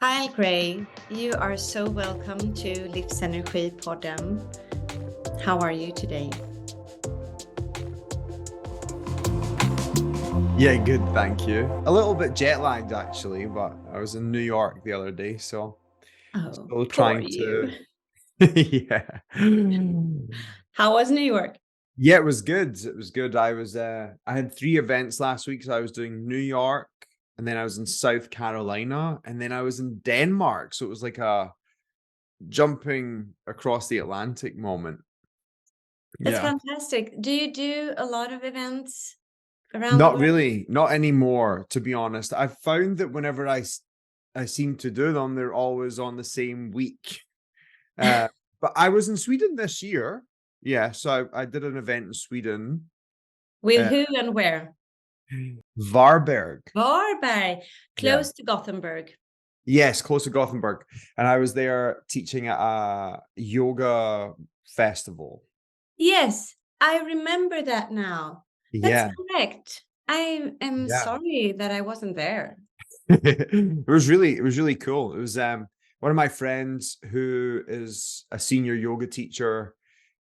Hi Gray, you are so welcome to Livsenergipodden. How are you today? Yeah, good, thank you. A little bit jet lagged actually, but I was in New York the other day, so Oh, still poor trying you. to yeah. How was New York? Yeah, it was good. It was good. I had 3 events last week. So I was doing New York, and then I was in South Carolina, and then I was in Denmark. So it was like a jumping across the Atlantic moment. That's Yeah. fantastic. Do you do a lot of events around the Not world? really, not anymore, to be honest. I've found that whenever I seem to do them, they're always on the same week. Uh, but I was in Sweden this year. Yeah, so I did an event in Sweden, With uh, who and where? Varberg. Varberg, Yeah. close to Gothenburg. Yes, close to Gothenburg. And I was there teaching at a yoga festival. Yes, I remember that now. That's Yeah, correct. I am yeah. sorry that I wasn't there. It was really cool. It was one of my friends who is a senior yoga teacher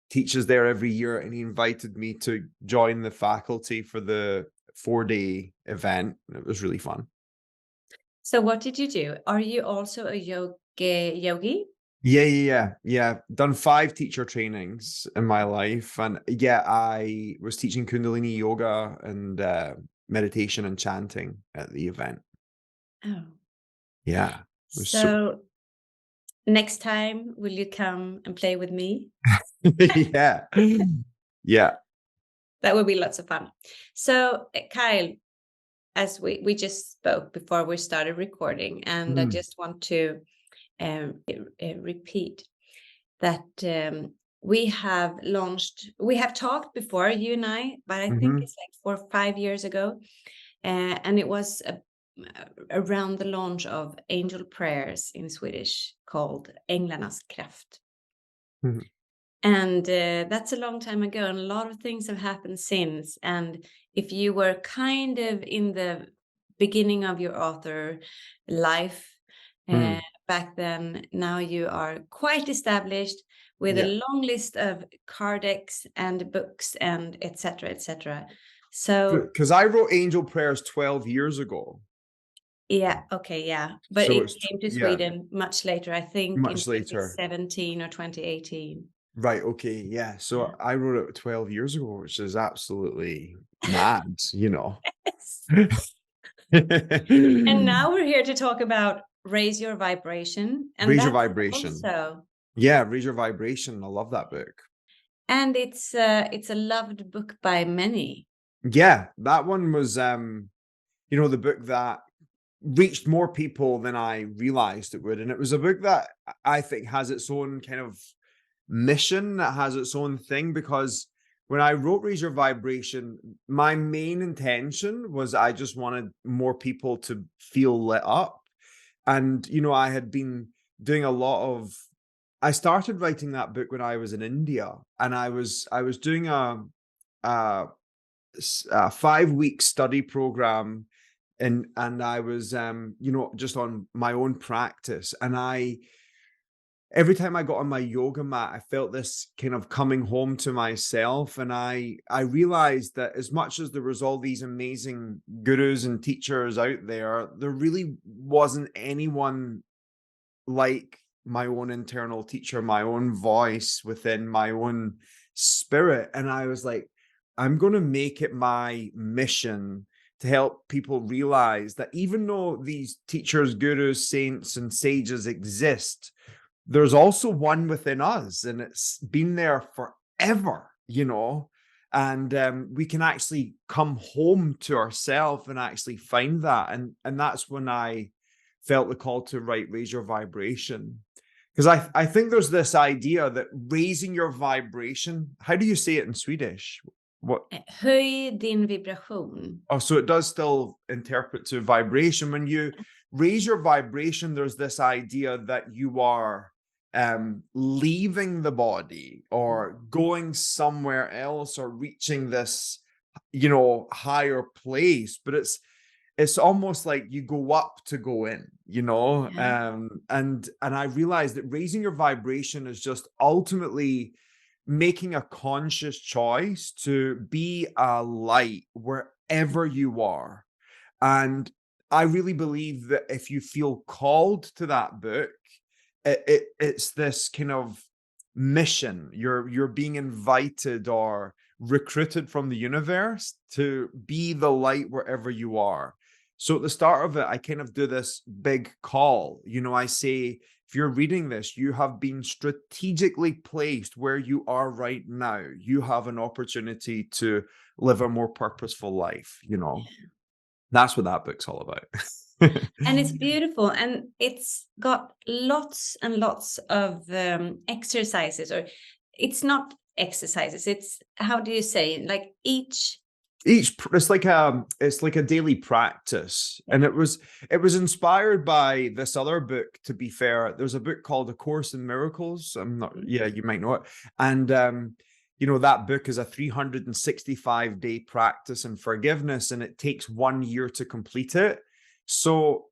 teaches there every year, and he invited me to join the faculty for the 4-day event. It was really fun. So what did you do? Are you also a yogi? Yeah. Done 5 teacher trainings in my life, and yeah, I was teaching Kundalini yoga and meditation and chanting at the event. Oh. Yeah, it was super. So next time, will you come and play with me? Yeah, yeah. That would be lots of fun. So, Kyle, as we just spoke before we started recording, and I Mm, just want to repeat that we have talked before, you and I, but I think mhm, it's like 4 or 5 years ago, and it was around the launch of angel prayers in Swedish called Änglarnas kraft. mhm. And that's a long time ago, and a lot of things have happened since. And if you were kind of in the beginning of your author life uh, Mm, back then, now you are quite established with a yeah. long list of card decks and books and etc. etc. So Because I wrote angel prayers 12 years ago. yeah, okay, yeah, but So it it's came to yeah, Sweden much later, I think in much later. 2017 or 2018. Right, okay, yeah. Yeah. So I wrote it 12 years ago, which is absolutely mad, you know. Yes. And now we're here to talk about raise your vibration, and Raise your that's vibration. also Yeah, raise your vibration. I love that book. and it's a loved book by many. Yeah, that one was the book that reached more people than I realized it would. And it was a book that I think has its own kind of mission, that has its own thing, because when I wrote Raise Your Vibration, my main intention was I just wanted more people to feel lit up. And, I had been doing a lot of I started writing that book when I was in India, and I was doing a 5-week study program, and I was just on my own practice, and I every time I got on my yoga mat, I felt this kind of coming home to myself, and I realized that as much as there was all these amazing gurus and teachers out there, there really wasn't anyone like my own internal teacher, my own voice within my own spirit. And I was like, I'm going to make it my mission to help people realize that even though these teachers, gurus, saints, and sages exist, there's also one within us, and it's been there forever. And we can actually come home to ourselves and actually find that. And that's when I felt the call to write Raise Your Vibration. Because I think there's this idea that raising your vibration, how do you say it in Swedish? What? Höj din vibration. Oh, so it does still interpret to vibration. When you raise your vibration, there's this idea that you are leaving the body or going somewhere else or reaching this, higher place. But it's almost like you go up to go in, Yeah. and I realized that raising your vibration is just ultimately making a conscious choice to be a light wherever you are. And I really believe that if you feel called to that book, it's this kind of mission. You're being invited or recruited from the universe to be the light wherever you are. So at the start of it, I kind of do this big call. I say, if you're reading this, you have been strategically placed where you are right now. You have an opportunity to live a more purposeful life. That's what that book's all about. And it's beautiful, and it's got lots and lots of exercises, or it's not exercises, it's, how do you say, like each. It's like a daily practice, Yeah. and it was inspired by this other book. To be fair, there's a book called A Course in Miracles. I'm not Yeah, you might know it. And that book is a 365-day practice in forgiveness, and it takes 1 year to complete it. So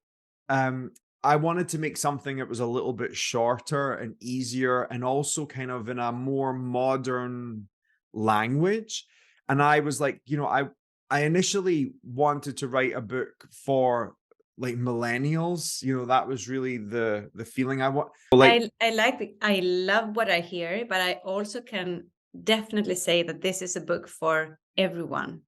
I wanted to make something that was a little bit shorter and easier, and also kind of in a more modern language. And I was like, I initially wanted to write a book for like millennials. That was really the feeling I want. Like, I love what I hear, but I also can definitely say that this is a book for everyone.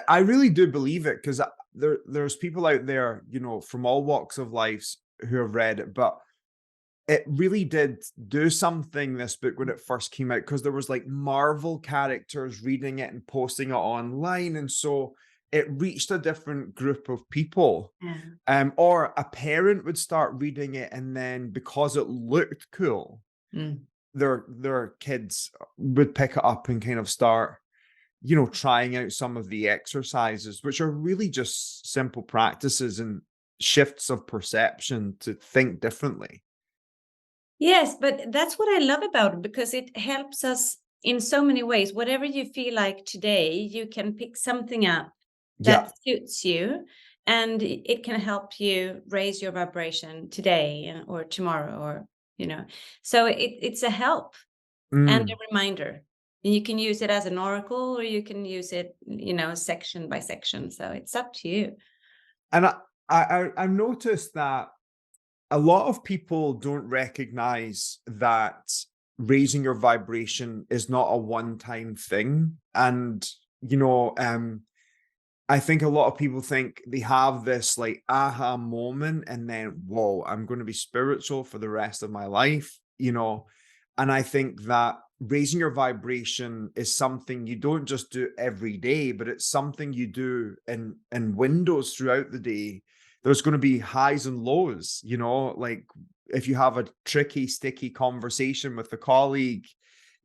I really do believe it, because there's people out there, from all walks of life who have read it, but it really did do something, this book, when it first came out, because there was like Marvel characters reading it and posting it online, and so it reached a different group of people. Yeah. Or a parent would start reading it, and then because it looked cool, Mm. their kids would pick it up and kind of start trying out some of the exercises, which are really just simple practices and shifts of perception to think differently. Yes, but that's what I love about it, because it helps us in so many ways. Whatever you feel like today, you can pick something up Yeah. that suits you, and it can help you raise your vibration today or tomorrow, so it's a help and Mm. a reminder. And you can use it as an oracle, or you can use it, section by section. So it's up to you. And I've noticed that a lot of people don't recognize that raising your vibration is not a one-time thing. And, I think a lot of people think they have this like aha moment, and then, whoa, I'm going to be spiritual for the rest of my life. And I think that raising your vibration is something you don't just do every day, but it's something you do in windows throughout the day. There's going to be highs and lows, like if you have a tricky, sticky conversation with a colleague,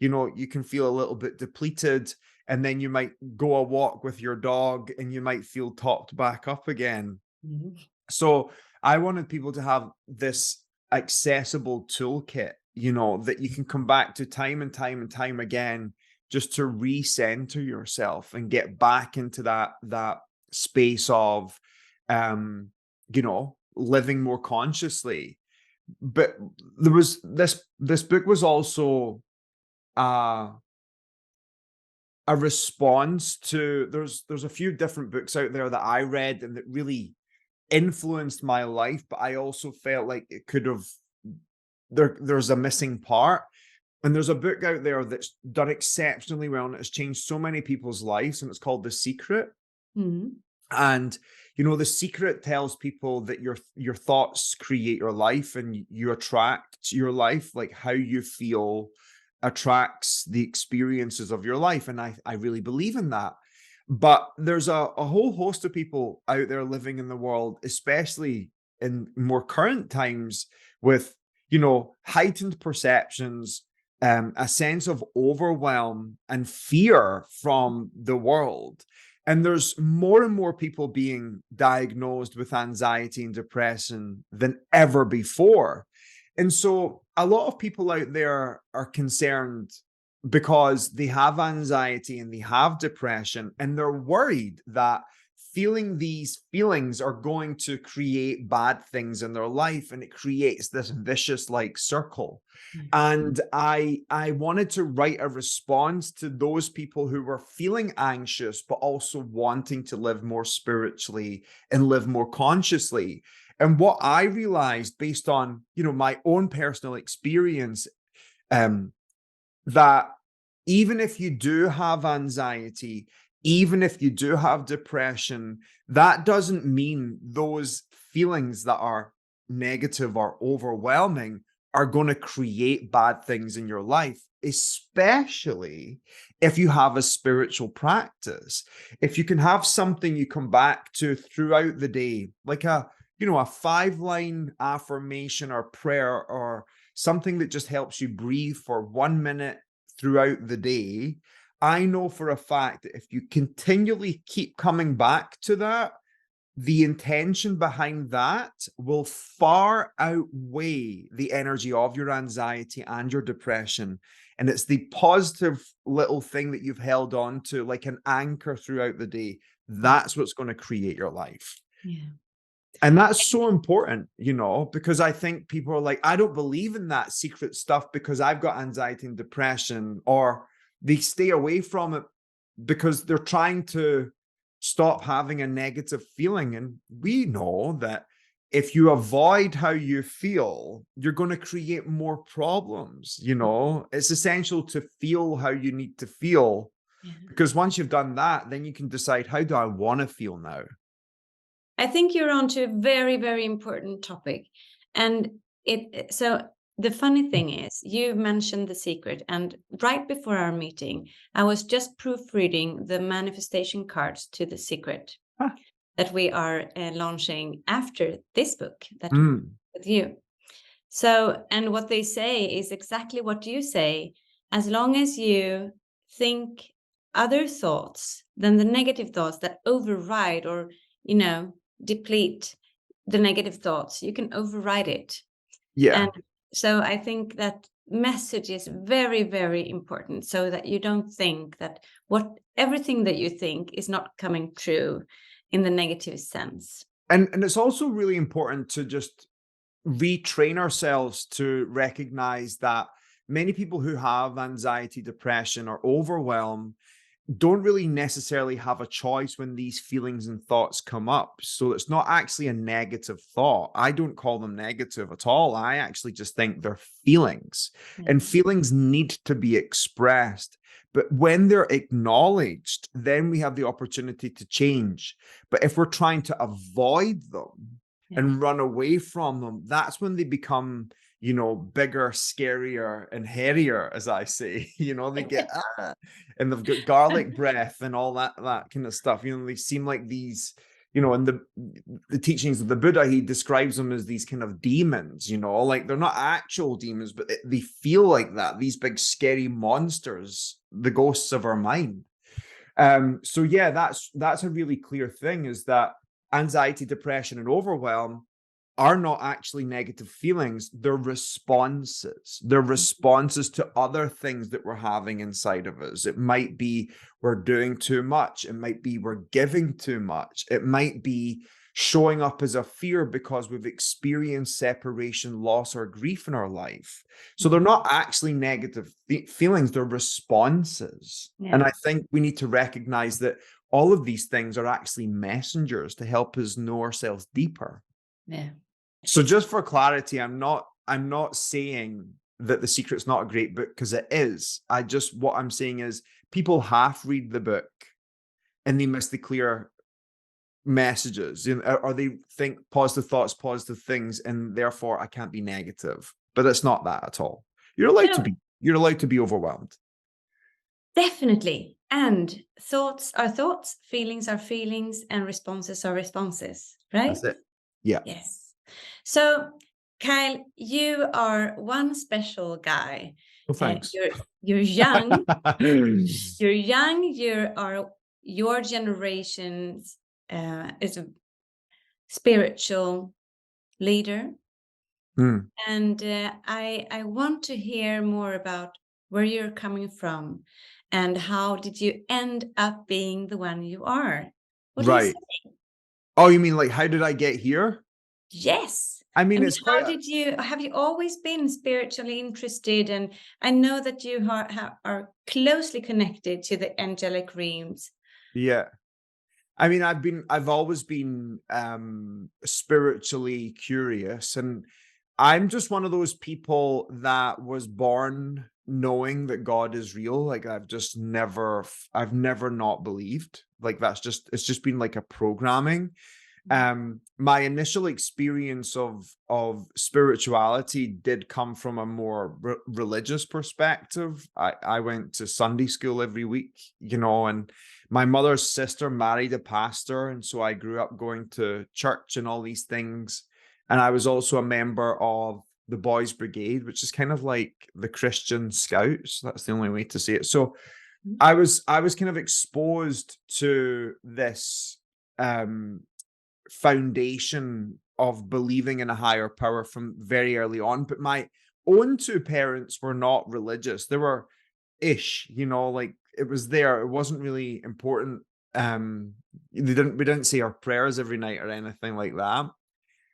you can feel a little bit depleted, and then you might go a walk with your dog and you might feel topped back up again. Mhm. So I wanted people to have this accessible toolkit, that you can come back to time and time and time again, just to recenter yourself and get back into that space of living more consciously. But there was this book was also uh a response to there's a few different books out there that I read and that really influenced my life, but I also felt like it could have there's a missing part. And there's a book out there that's done exceptionally well and it's changed so many people's lives, and it's called The Secret. Mhm. And The Secret tells people that your thoughts create your life, and you attract your life. Like how you feel attracts the experiences of your life. And I really believe in that. But there's a whole host of people out there living in the world, especially in more current times, with heightened perceptions, a sense of overwhelm and fear from the world. And there's more and more people being diagnosed with anxiety and depression than ever before. And so a lot of people out there are concerned because they have anxiety and they have depression, and they're worried that feeling these feelings are going to create bad things in their life, and it creates this vicious like circle. And I wanted to write a response to those people who were feeling anxious but also wanting to live more spiritually and live more consciously. And what I realized based on, you know, my own personal experience, that even if you do have anxiety, even if you do have depression, that doesn't mean those feelings that are negative or overwhelming are going to create bad things in your life, especially if you have a spiritual practice. If you can have something you come back to throughout the day, like a 5-line affirmation or prayer, or something that just helps you breathe for 1 minute throughout the day, I know for a fact that if you continually keep coming back to that, the intention behind that will far outweigh the energy of your anxiety and your depression. And it's the positive little thing that you've held on to, like an anchor throughout the day. That's what's going to create your life. Yeah. And that's so important, you know, because I think people are like, I don't believe in that secret stuff because I've got anxiety and depression, or they stay away from it because they're trying to stop having a negative feeling. And we know that if you avoid how you feel, you're going to create more problems. You know, it's essential to feel how you need to feel, because once you've done that, then you can decide, how do I want to feel now? I think you're on to a very, very important topic. And so the funny thing is, you mentioned The Secret, and right before our meeting, I was just proofreading the manifestation cards to The Secret that we are launching after this book that with you. So, and what they say is exactly what you say. As long as you think other thoughts than the negative thoughts that override or, deplete the negative thoughts, you can override it. Yeah. And so I think that message is very, very important, so that you don't think that everything that you think is not coming true in the negative sense. And it's also really important to just retrain ourselves to recognize that many people who have anxiety, depression, or overwhelm don't really necessarily have a choice when these feelings and thoughts come up. So it's not actually a negative thought. I don't call them negative at all. I actually just think they're feelings, and feelings need to be expressed. But when they're acknowledged, then we have the opportunity to change. But if we're trying to avoid them and run away from them, that's when they become, bigger, scarier, and hairier, as I say. They get and they've got garlic breath and all that kind of stuff. They seem like these, in the teachings of the Buddha, he describes them as these kind of demons, like they're not actual demons, but they feel like that, these big scary monsters, the ghosts of our mind. So yeah, that's a really clear thing, is that anxiety, depression, and overwhelm are not actually negative feelings. They're responses. They're responses to other things that we're having inside of us. It might be we're doing too much. It might be we're giving too much. It might be showing up as a fear because we've experienced separation, loss, or grief in our life. So they're not actually negative feelings. They're responses. Yeah. And I think we need to recognize that all of these things are actually messengers to help us know ourselves deeper. Yeah. So just for clarity, I'm not saying that The Secret's not a great book, because it is. What I'm saying is people half read the book and they miss the clear messages, or they think positive thoughts, positive things, and therefore I can't be negative. But it's not that at all. You're allowed to be overwhelmed. Definitely. And thoughts are thoughts, feelings are feelings, and responses are responses, right? That's it. Yeah. Yes. So, Kyle, you are one special guy. Oh, thanks. You're young. You're young. Your generation is a spiritual leader. And I want to hear more about where you're coming from and how did you end up being the one you are? What do you Right. say? Oh, you mean like, how did I get here? Yes. I I mean, mean, it's quite have you always been spiritually interested? And I know that you are closely connected to the angelic realms. yeah. I mean, I've always been spiritually curious, and I'm just one of those people that was born knowing that God is real. Like I've never not believed. Like it's just been like a programming. My initial experience of spirituality did come from a more religious perspective. I went to Sunday school every week, and my mother's sister married a pastor, and so I grew up going to church and all these things. And I was also a member of the Boys Brigade, which is kind of like the Christian Scouts. That's the only way to say it. So Mhm. I was kind of exposed to this foundation of believing in a higher power from very early on. But my own two parents were not religious. They were ish, like it was there. It wasn't really important. We didn't say our prayers every night or anything like that.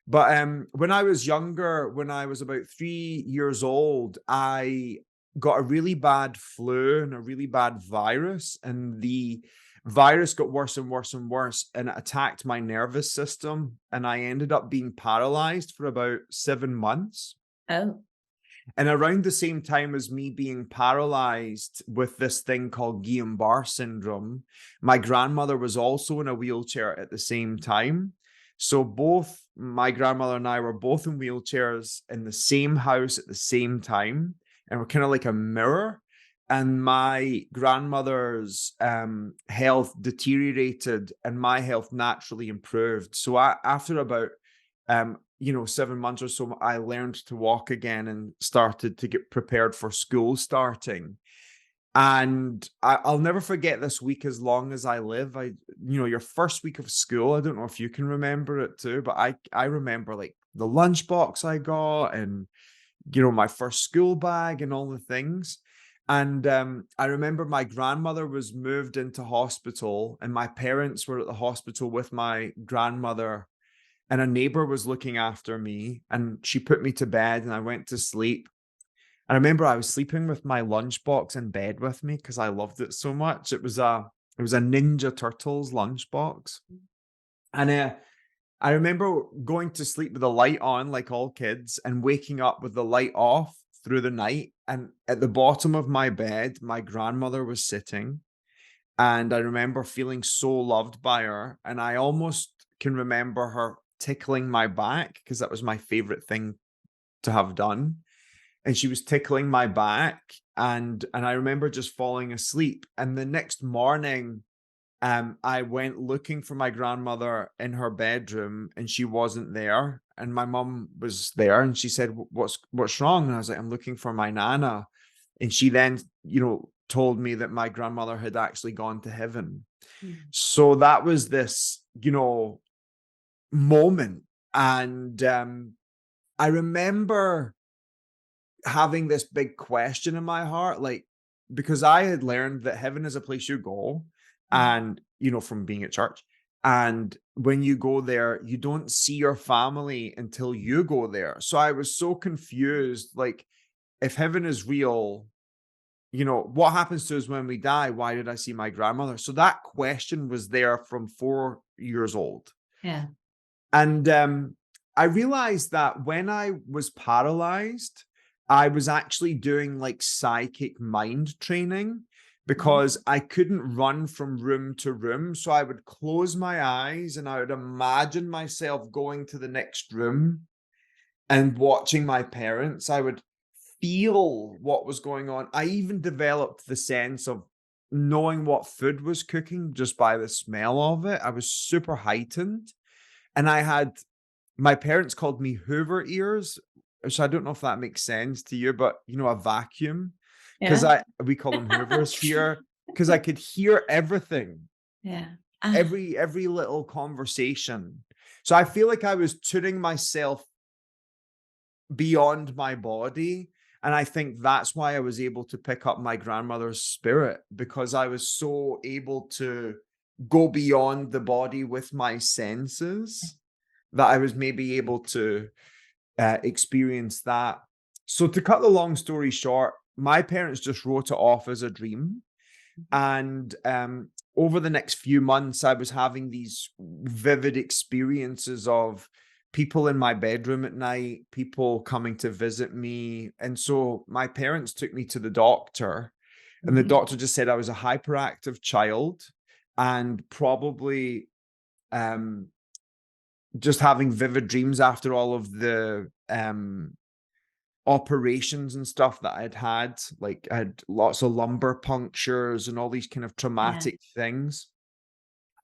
But when I was younger, when I was about 3 years old, I got a really bad flu and a really bad virus, and the virus got worse and worse and worse, and it attacked my nervous system, and I ended up being paralyzed for about 7 months. Oh, And around the same time as me being paralyzed with this thing called Guillain-Barré syndrome, my grandmother was also in a wheelchair at the same time. So both my grandmother and I were both in wheelchairs in the same house at the same time. And we're kind of like a mirror. And my grandmother's health deteriorated and my health naturally improved. So after about 7 months or so, I learned to walk again and started to get prepared for school starting. And I'll never forget this week as long as I live. Your first week of school, I don't know if you can remember it too, but I remember like the lunchbox I got and, my first school bag and all the things. And I remember my grandmother was moved into hospital and my parents were at the hospital with my grandmother, and a neighbor was looking after me, and she put me to bed and I went to sleep. And I remember I was sleeping with my lunchbox in bed with me because I loved it so much. It was a Ninja Turtles lunchbox. And I remember going to sleep with the light on like all kids and waking up with the light off through the night. And at the bottom of my bed, my grandmother was sitting. And I remember feeling so loved by her. And I almost can remember her tickling my back because that was my favorite thing to have done. And she was tickling my back. And I remember just falling asleep. And the next morning, I went looking for my grandmother in her bedroom and she wasn't there. And my mum was there and she said, what's wrong? And I was like, I'm looking for my nana. And she then, told me that my grandmother had actually gone to heaven. mm, So that was this, moment. And I remember having this big question in my heart, like, because I had learned that heaven is a place you go, mm. and, from being at church. And when you go there, you don't see your family until you go there. So I was so confused. Like, if heaven is real, what happens to us when we die? Why did I see my grandmother? So that question was there from 4 years old. Yeah. And I realized that when I was paralyzed, I was actually doing like psychic mind training Mhm. because I couldn't run from room to room. So I would close my eyes and I would imagine myself going to the next room and watching my parents. I would feel what was going on. I even developed the sense of knowing what food was cooking just by the smell of it. I was super heightened. And my parents called me Hoover ears, which I don't know if that makes sense to you, but a vacuum, because Yeah. we call them Hoovers here, because I could hear everything, Yeah. Ah, every little conversation. So I feel like I was tuning myself beyond my body. And I think that's why I was able to pick up my grandmother's spirit, because I was so able to go beyond the body with my senses, that I was maybe able to experience that. So to cut the long story short, my parents just wrote it off as a dream. And over the next few months, I was having these vivid experiences of people in my bedroom at night, people coming to visit me. And so my parents took me to the doctor, and the Mhm. doctor just said I was a hyperactive child and probably just having vivid dreams after all of the operations and stuff that I'd had. Like, I had lots of lumbar punctures and all these kind of Yeah. traumatic things.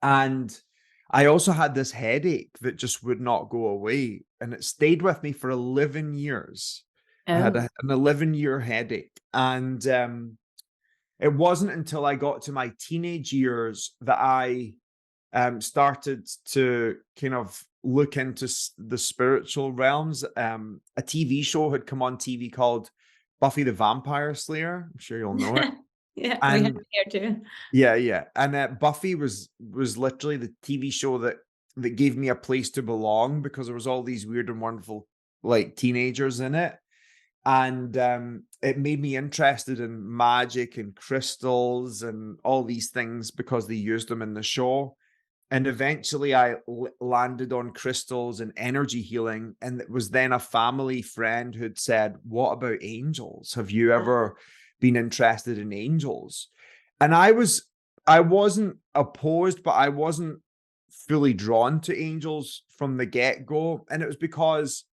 And I also had this headache that just would not go away. And it stayed with me for 11 years. I had Oh. an 11-year headache. And it wasn't until I got to my teenage years that I started to kind of look into the spiritual realms. A TV show had come on TV called Buffy the Vampire Slayer. I'm sure you'll know it. Yeah, we have And it here too. yeah, yeah. And Buffy was literally the TV show that gave me a place to belong, because there was all these weird and wonderful like teenagers in it. And it made me interested in magic and crystals and all these things because they used them in the show. And eventually I landed on crystals and energy healing. And it was then a family friend who'd said, "What about angels? Have you ever been interested in angels?" And I wasn't opposed, but I wasn't fully drawn to angels from the get-go. And it was because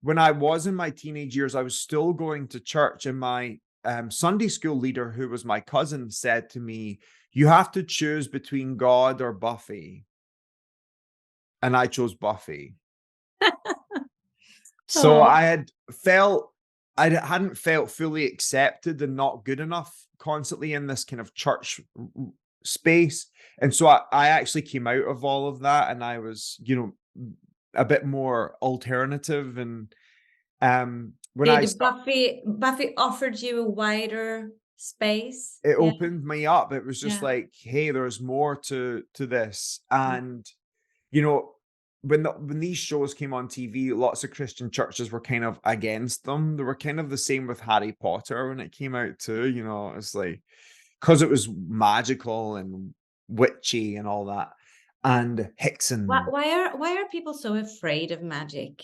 when I was in my teenage years, I was still going to church, and my Sunday school leader, who was my cousin, said to me, "You have to choose between God or Buffy." And I chose Buffy. So Oh, I hadn't felt fully accepted and not good enough constantly in this kind of church space. And so I actually came out of all of that, and I was, a bit more alternative. And when I did started, Buffy offered you a wider space? it Yeah, opened me up. It was just yeah. like, hey, there's more to this. Mm. And you know, when these shows came on TV, lots of Christian churches were kind of against them. They were kind of the same with Harry Potter when it came out too. It's like, because it was magical and witchy and all that, and Why, Hickson. why are people so afraid of magic?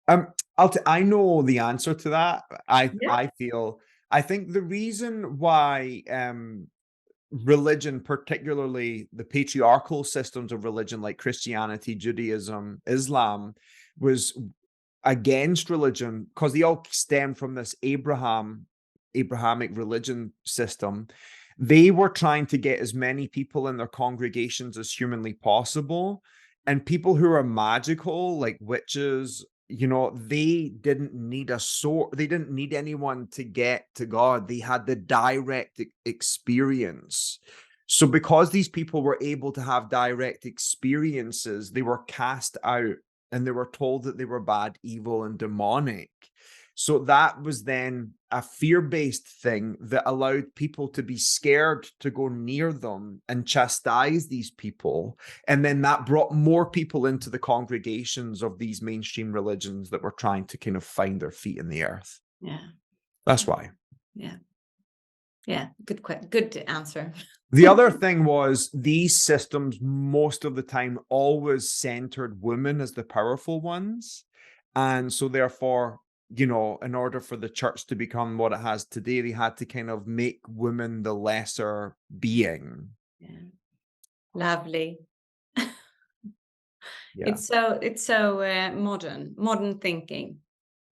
Um, I know the answer to that. Yeah. I think the reason why religion, particularly the patriarchal systems of religion like Christianity, Judaism, Islam, was against religion, because they all stem from this Abrahamic religion system. They were trying to get as many people in their congregations as humanly possible. And people who are magical, like witches, they didn't need they didn't need anyone to get to God. They had the direct experience. So because these people were able to have direct experiences, they were cast out, and they were told that they were bad, evil, and demonic. So that was then a fear-based thing that allowed people to be scared to go near them and chastise these people. And then that brought more people into the congregations of these mainstream religions that were trying to kind of find their feet in the earth. Yeah. That's why. Yeah. Yeah. Good answer. The other thing was, these systems most of the time always centered women as the powerful ones. And so therefore, in order for the church to become what it has today, they had to kind of make women the lesser being. Yeah. Lovely. Yeah. It's so modern thinking.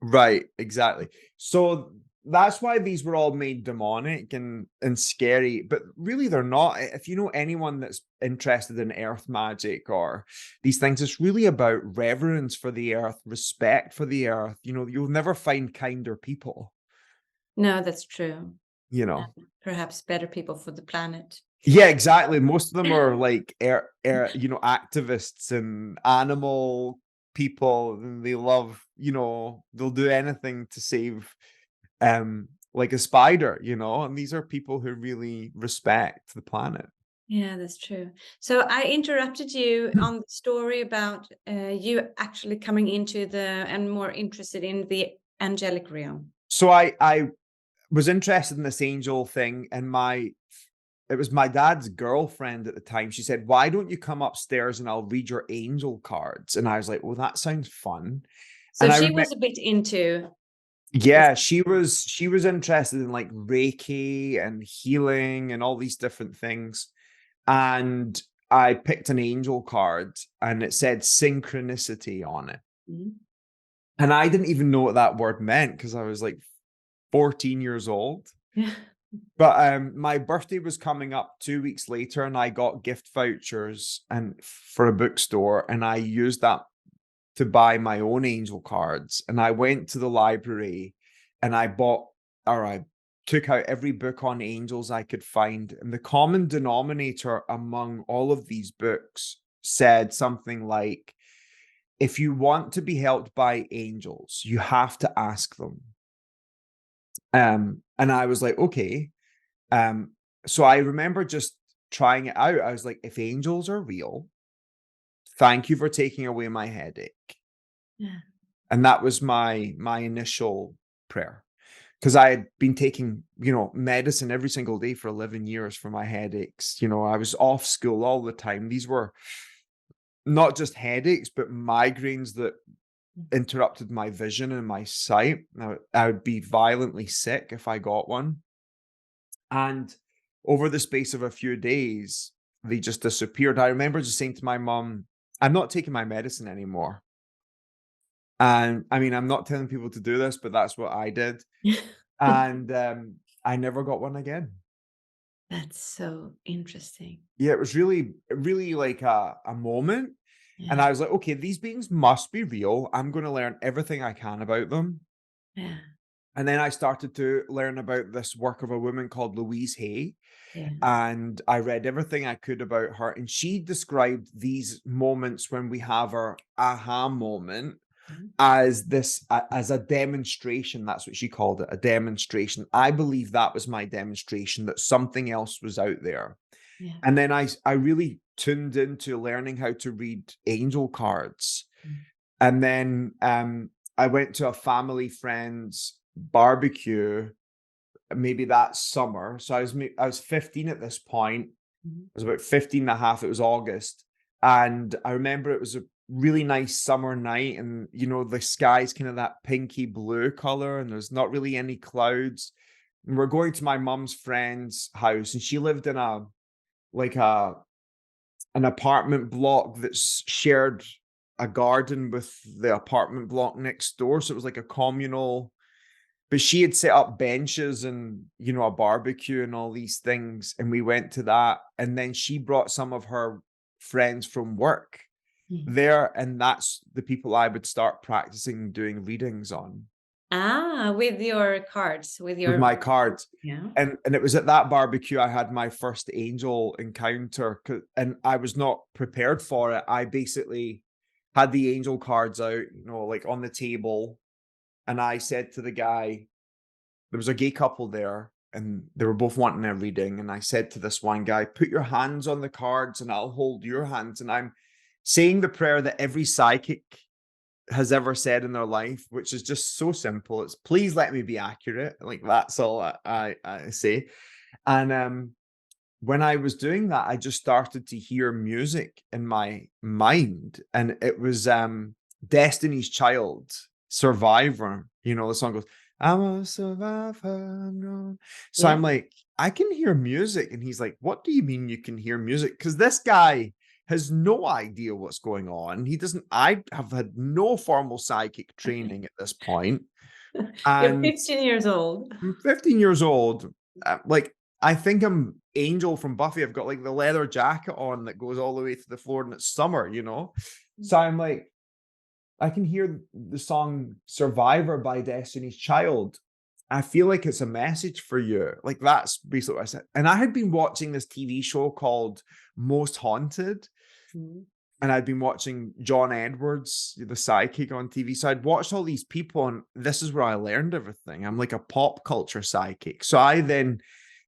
Right, exactly. So that's why these were all made demonic and scary, but really they're not. If you know anyone that's interested in earth magic or these things, it's really about reverence for the earth, respect for the earth. You'll never find kinder people, No, that's true. you know. Perhaps better people for the planet. Yeah, exactly. Most of them are like activists and animal people, and they love, they'll do anything to save like a spider, and these are people who really respect the planet. Yeah, that's true. So I interrupted you on the story about you actually coming into and more interested in the angelic realm. So I was interested in this angel thing, and it was my dad's girlfriend at the time. She said, "Why don't you come upstairs and I'll read your angel cards?" And I was like, "Well, that sounds fun." So And I she remember, was a bit into this. yeah, she was interested in like Reiki and healing and all these different things. And I picked an angel card and it said synchronicity on it. Mhm. And I didn't even know what that word meant because I was like 14 years old. Yeah. But my birthday was coming up 2 weeks later, and I got gift vouchers and for a bookstore, and I used that to buy my own angel cards. And I went to the library and I took out every book on angels I could find. And the common denominator among all of these books said something like, if you want to be helped by angels, you have to ask them. And I was like, okay. So I remember just trying it out. I was like, if angels are real, thank you for taking away my headache. Yeah. And that was my initial prayer. Because I had been taking, medicine every single day for 11 years for my headaches. I was off school all the time. These were not just headaches, but migraines that interrupted my vision and my sight. I would be violently sick if I got one. And over the space of a few days, they just disappeared. I remember just saying to my mom, I'm not taking my medicine anymore. And I mean, I'm not telling people to do this, but that's what I did. And I never got one again. That's so interesting. Yeah, it was really, really like a moment. And Yeah. I was like, okay, these beings must be real. I'm going to learn everything I can about them. Yeah. And then I started to learn about this work of a woman called Louise Hay. Yeah. And I read everything I could about her. And she described these moments when we have our aha moment Mhm. as a demonstration. That's what she called it, a demonstration. I believe that was my demonstration, that something else was out there. Yeah. And then I really tuned into learning how to read angel cards. Mm. And then I went to a family friend's barbecue maybe that summer. So I was 15 at this point. Mhm. I was about 15 and a half. It was August. And I remember it was a really nice summer night. And, the sky's kind of that pinky blue color and there's not really any clouds. And we're going to my mom's friend's house. And she lived in like an apartment block that's shared a garden with the apartment block next door. So it was like a communal, but she had set up benches and, a barbecue and all these things. And we went to that. And then she brought some of her friends from work Mhm. there. And that's the people I would start practicing doing readings on With your cards, with with your my cards. yeah. And it was at that barbecue I had my first angel encounter, and I was not prepared for it. I basically had the angel cards out, like on the table. And I said to the guy, there was a gay couple there and they were both wanting a reading. And I said to this one guy, put your hands on the cards and I'll hold your hands. And I'm saying the prayer that every psychic has ever said in their life, which is just so simple. It's please let me be accurate. Like that's all I say. And when I was doing that, I just started to hear music in my mind. And it was Destiny's Child, Survivor. The song goes, I'm a survivor. No. So Yeah. I'm like, I can hear music. And he's like, what do you mean you can hear music? Because this guy has no idea what's going on. I have had no formal psychic training at this point. You're And 15 years old. I'm 15 years old. Like, I think I'm Angel from Buffy. I've got like the leather jacket on that goes all the way to the floor and it's summer. So I'm like, I can hear the song Survivor by Destiny's Child. I feel like it's a message for you. Like that's basically what I said. And I had been watching this TV show called Most Haunted. Mhm. And I'd been watching John Edwards, the psychic on TV. So I'd watched all these people, and this is where I learned everything. I'm like a pop culture psychic. So I then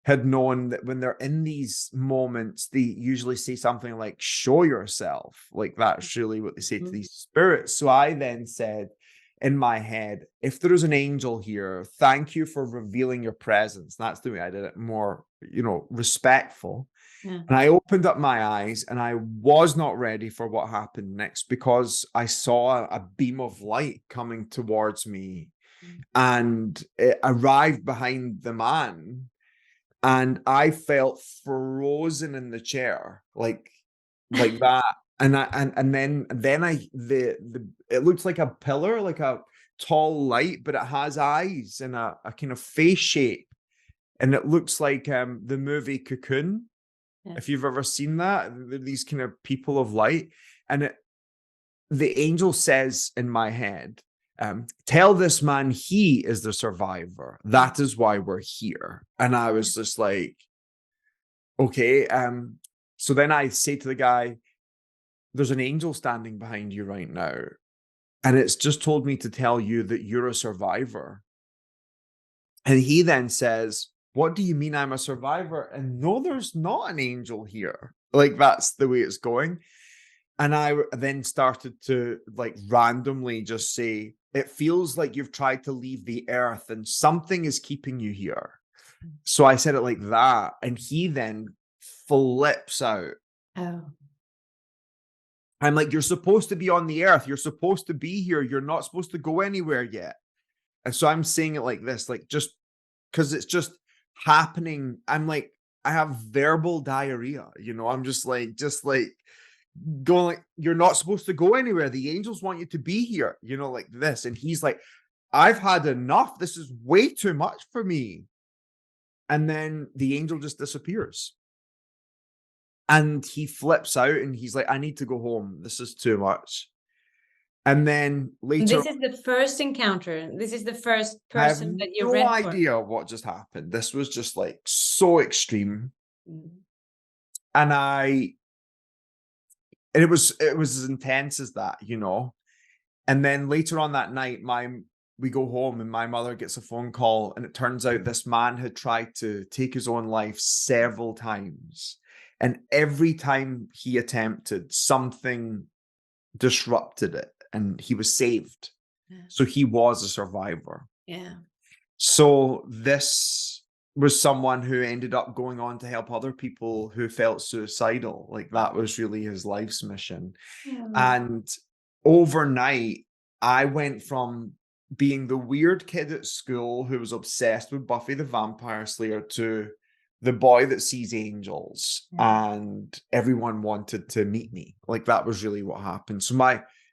had known that when they're in these moments, they usually say something like, show yourself. Like that's really what they say to these spirits. So I then said in my head, if there is an angel here, thank you for revealing your presence. That's the way I did it, more, respectful. Yeah. And I opened up my eyes and I was not ready for what happened next, because I saw a beam of light coming towards me, and it arrived behind the man, and I felt frozen in the chair, like that. And it looks like a pillar, like a tall light, but it has eyes and a kind of face shape. And it looks like the movie Cocoon. Yeah. If you've ever seen that, these kind of people of light. And the angel says in my head, tell this man he is the survivor. That is why we're here. And I was just like, okay. So then I say to the guy, there's an angel standing behind you right now, and it's just told me to tell you that you're a survivor. And he then says, what do you mean I'm a survivor? And no, there's not an angel here. Like, that's the way it's going. And I then started to like randomly just say, it feels like you've tried to leave the earth and something is keeping you here. So I said it like that. And he then flips out. Oh. I'm like, you're supposed to be on the earth. You're supposed to be here. You're not supposed to go anywhere yet. And so I'm saying it like this, like, just because it's just happening. I'm like, I have verbal diarrhea, I'm just like going like, you're not supposed to go anywhere. The angels want you to be here, like this. And he's like, I've had enough. This is way too much for me. And then the angel just disappears. And he flips out and he's like, I need to go home. This is too much. And then later, this is the first encounter. This is the first I have person that you no read for. idea what just happened. This was just like so extreme. And it was as intense as that, And then later on that night, we go home and my mother gets a phone call, and it turns out this man had tried to take his own life several times. And every time he attempted, something disrupted it and he was saved. Yeah. So he was a survivor. Yeah. So this was someone who ended up going on to help other people who felt suicidal. Like, that was really his life's mission. Yeah. And overnight, I went from being the weird kid at school who was obsessed with Buffy the Vampire Slayer to the boy that sees angels, and everyone wanted to meet me. Like, that was really what happened. So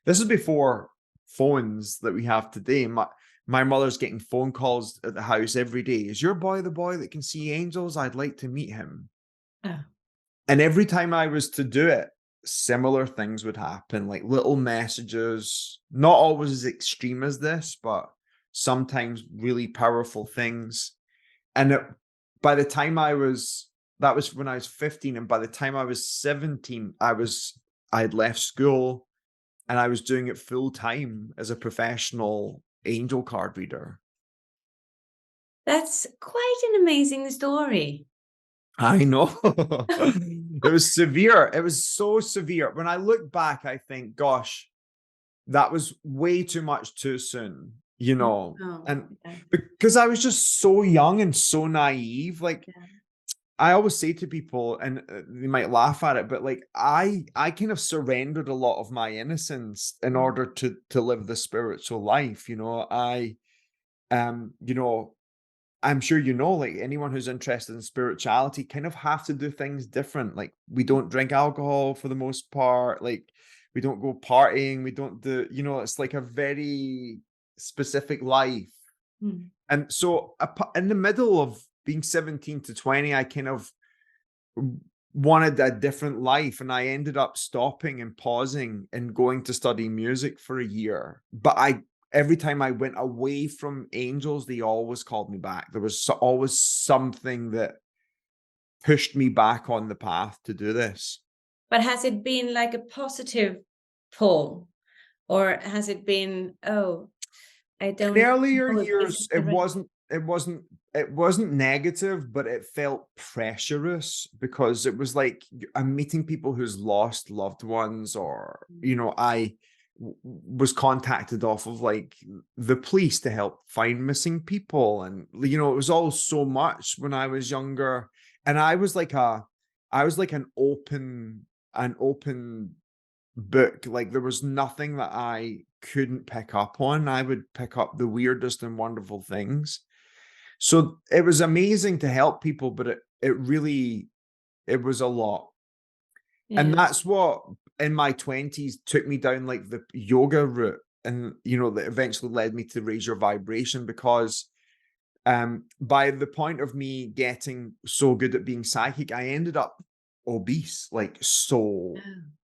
this is before phones that we have today. My mother's getting phone calls at the house every day. Is your boy the boy that can see angels? I'd like to meet him. Oh. And every time I was to do it, similar things would happen, like little messages, not always as extreme as this, but sometimes really powerful things. And by the time that was when I was 15. And by the time I was 17, I had left school and I was doing it full time as a professional angel card reader. That's quite an amazing story. I know. It was severe. It was so severe. When I look back, I think, gosh, that was way too much too soon, and because I was just so young and so naive. Like, I always say to people, and they might laugh at it, but like, I kind of surrendered a lot of my innocence in order to live the spiritual life. I'm sure like anyone who's interested in spirituality kind of have to do things different. Like, we don't drink alcohol for the most part. Like, we don't go partying. We don't do, it's like a very specific life. And so in the middle of being 17 to 20, I kind of wanted a different life. And I ended up stopping and pausing and going to study music for a year. But every time I went away from angels, they always called me back. There was always something that pushed me back on the path to do this. But has it been like a positive pull, or has it been, I don't? In earlier years, it wasn't it wasn't negative, but it felt pressurous because it was like I'm meeting people who's lost loved ones, or I was contacted off of like the police to help find missing people, and it was all so much when I was younger, and I was like an open book. Like there was nothing that I couldn't pick up on. I would pick up the weirdest and wonderful things. So it was amazing to help people, but it was a lot. And Yeah. that's what in my 20s took me down like the yoga route, and that eventually led me to raise your vibration, because by the point of me getting so good at being psychic, I ended up obese, like so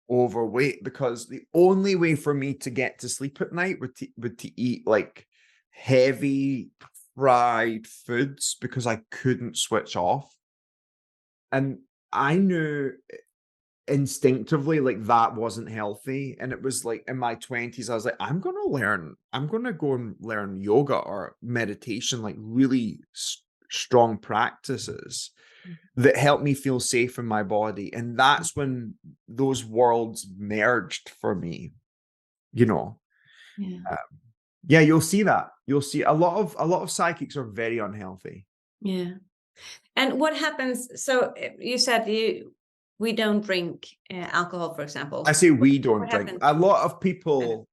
overweight, because the only way for me to get to sleep at night would to eat like heavy fried foods, because I couldn't switch off. And I knew instinctively like that wasn't healthy, and it was like in my 20s I was like, I'm gonna go and learn yoga or meditation, like really strong practices that help me feel safe in my body. And that's when those worlds merged for me. Yeah. Yeah, you'll see a lot of psychics are very unhealthy. Yeah. And what happens? So you said we don't drink alcohol, for example. I say we don't What drink. happens? A lot of people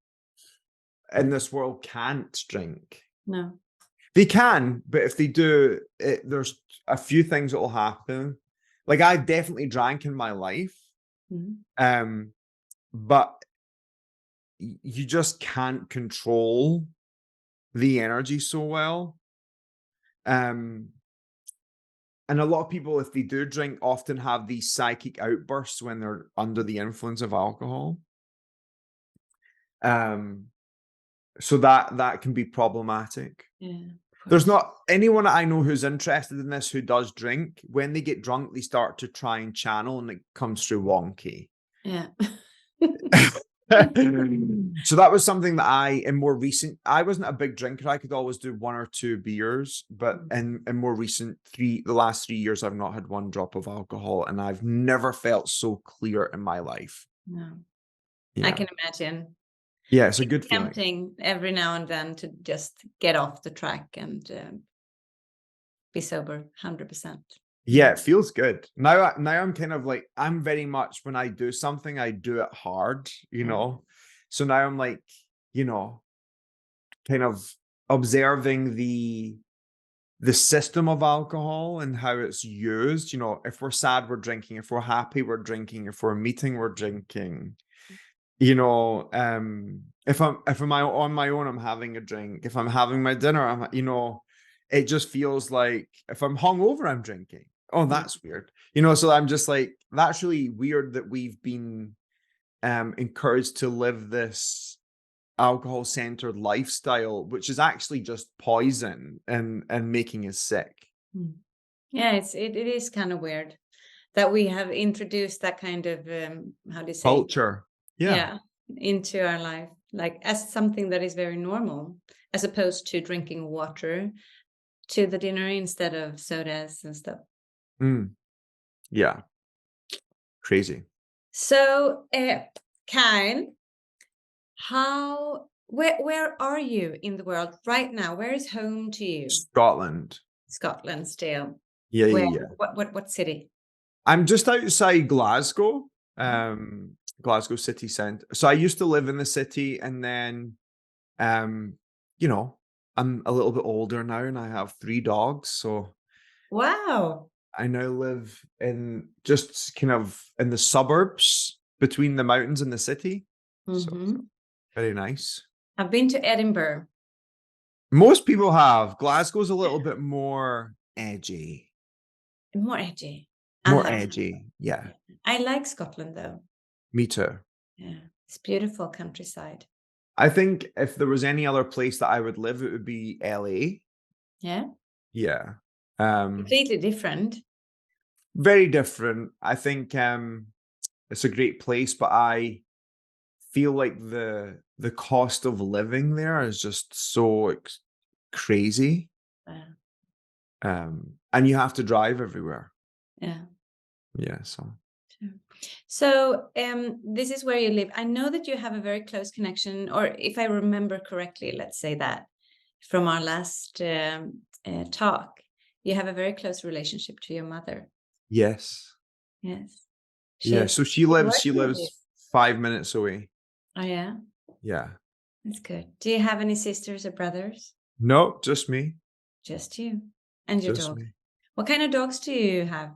in this world can't drink. No. They can, but if they do, there's a few things that will happen. Like I definitely drank in my life, Mhm. but you just can't control the energy so well. And a lot of people, if they do drink, often have these psychic outbursts when they're under the influence of alcohol. So that can be problematic. Yeah. There's not anyone I know who's interested in this who does drink. When they get drunk, they start to try and channel, and it comes through wonky. Yeah. So that was something that I wasn't a big drinker. I could always do 1 or 2 beers, but in more recent the last 3 years, I've not had 1 drop of alcohol, and I've never felt so clear in my life. No. I Yeah. can imagine. Yeah, it's a good feeling. Tempting every now and then to just get off the track and be sober 100%. Yeah, it feels good. Now I'm kind of like, I'm very much, when I do something, I do it hard, So now I'm like, kind of observing the system of alcohol and how it's used. If we're sad, we're drinking. If we're happy, we're drinking. If we're meeting, we're drinking. If I'm on my own, I'm having a drink. If I'm having my dinner, it just feels like if I'm hungover, I'm drinking. Oh, that's weird. So I'm just like, that's really weird that we've been encouraged to live this alcohol-centered lifestyle, which is actually just poison and making us sick. Yeah, it is kind of weird that we have introduced that kind of how do you say, culture. Yeah. into our life, like as something that is very normal, as opposed to drinking water to the dinner instead of sodas and stuff. Yeah. Crazy. So Kyle, where are you in the world right now? Where is home to you? Scotland Still. Yeah. What city? I'm just outside Glasgow, Glasgow city centre. So I used to live in the city, and then I'm a little bit older now, and I have 3 dogs. So Wow. I now live in just kind of in the suburbs between the mountains and the city. So very nice. I've been to Edinburgh. Most people have. Glasgow's a little bit more edgy. More edgy. More edgy, yeah. I like Scotland though. Me too. Yeah, it's beautiful countryside. I think if there was any other place that I would live, it would be LA. Yeah. Yeah. Completely different. Very different. I think it's a great place, but I feel like the cost of living there is just so crazy. And you have to drive everywhere. Yeah. Yeah, so. Sure. So this is where you live. I know that you have a very close connection, or if I remember correctly, let's say that from our last talk, you have a very close relationship to your mother. Yes. Yes. Yeah, She's so she working with you. lives 5 minutes away. Oh, yeah. Yeah. That's good. Do you have any sisters or brothers? No, just me. Just you and your Just dog. me. What kind of dogs do you have?